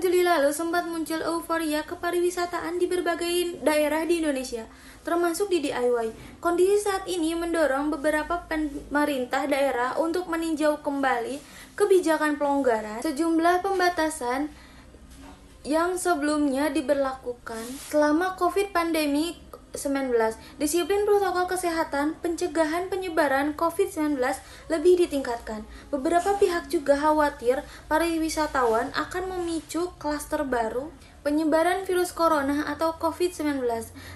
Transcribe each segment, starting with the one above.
Juli lalu sempat muncul euforia kepariwisataan di berbagai daerah di Indonesia, termasuk di DIY. Kondisi saat ini mendorong beberapa pemerintah daerah untuk meninjau kembali kebijakan pelonggaran sejumlah pembatasan yang sebelumnya diberlakukan selama COVID pandemi 19. Disiplin protokol kesehatan pencegahan penyebaran COVID-19 lebih ditingkatkan. Beberapa pihak juga khawatir pariwisatawan akan memicu klaster baru penyebaran virus corona atau COVID-19.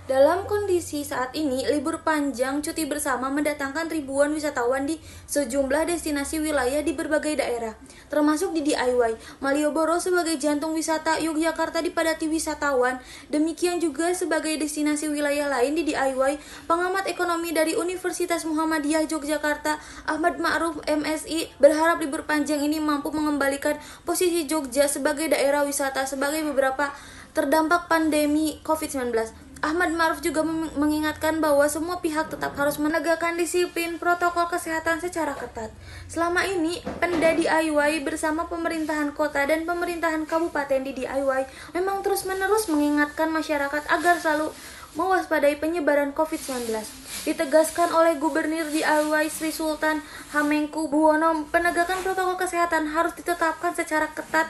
Dalam kondisi saat ini, libur panjang cuti bersama mendatangkan ribuan wisatawan di sejumlah destinasi wilayah di berbagai daerah, termasuk di DIY. Malioboro sebagai jantung wisata Yogyakarta dipadati wisatawan, demikian juga sebagai destinasi wilayah lain di DIY. Pengamat ekonomi dari Universitas Muhammadiyah Yogyakarta, Ahmad Ma'ruf MSI, berharap libur panjang ini mampu mengembalikan posisi Jogja sebagai daerah wisata sebagai beberapa terdampak pandemi COVID-19. Ahmad Ma'ruf juga mengingatkan bahwa semua pihak tetap harus menegakkan disiplin protokol kesehatan secara ketat. Selama ini, Pemda DIY bersama pemerintahan kota dan pemerintahan kabupaten di DIY memang terus-menerus mengingatkan masyarakat agar selalu mewaspadai penyebaran COVID-19. Ditegaskan oleh Gubernur DIY Sri Sultan Hamengkubuwono, penegakan protokol kesehatan harus ditetapkan secara ketat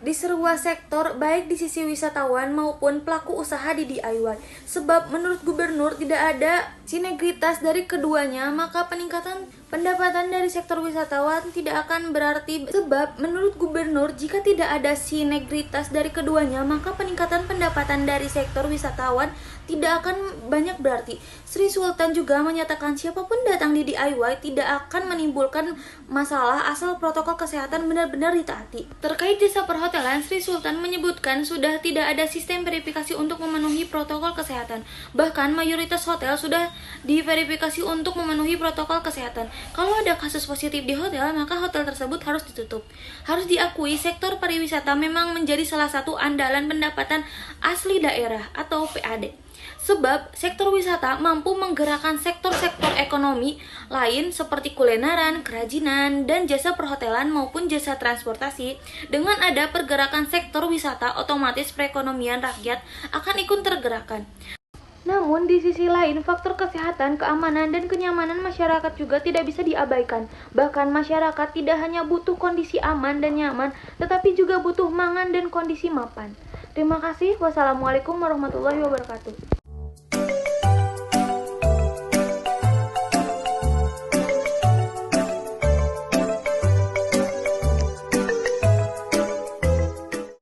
di semua sektor, baik di sisi wisatawan maupun pelaku usaha di DIY. Sebab menurut Gubernur tidak ada sinergitas dari keduanya, maka peningkatan pendapatan dari sektor wisatawan tidak akan berarti. Sebab menurut Gubernur, jika tidak ada sinergitas dari keduanya, maka peningkatan pendapatan dari sektor wisatawan tidak akan banyak berarti. Sri Sultan juga menyatakan siapapun datang di DIY tidak akan menimbulkan masalah asal protokol kesehatan benar-benar ditaati. Terkait jasa perhotelan, Sri Sultan menyebutkan sudah tidak ada sistem verifikasi untuk memenuhi protokol kesehatan. Bahkan mayoritas hotel sudah diverifikasi untuk memenuhi protokol kesehatan. Kalau ada kasus positif di hotel, maka hotel tersebut harus ditutup. Harus diakui, sektor pariwisata memang menjadi salah satu andalan pendapatan asli daerah atau PAD. Sebab sektor wisata mampu menggerakkan sektor-sektor ekonomi lain seperti kulineran, kerajinan, dan jasa perhotelan maupun jasa transportasi. Dengan ada pergerakan sektor wisata, otomatis perekonomian rakyat akan ikut tergerakkan. Namun di sisi lain, faktor kesehatan, keamanan, dan kenyamanan masyarakat juga tidak bisa diabaikan. Bahkan masyarakat tidak hanya butuh kondisi aman dan nyaman, tetapi juga butuh mangan dan kondisi mapan. Terima kasih. Wassalamualaikum warahmatullahi wabarakatuh.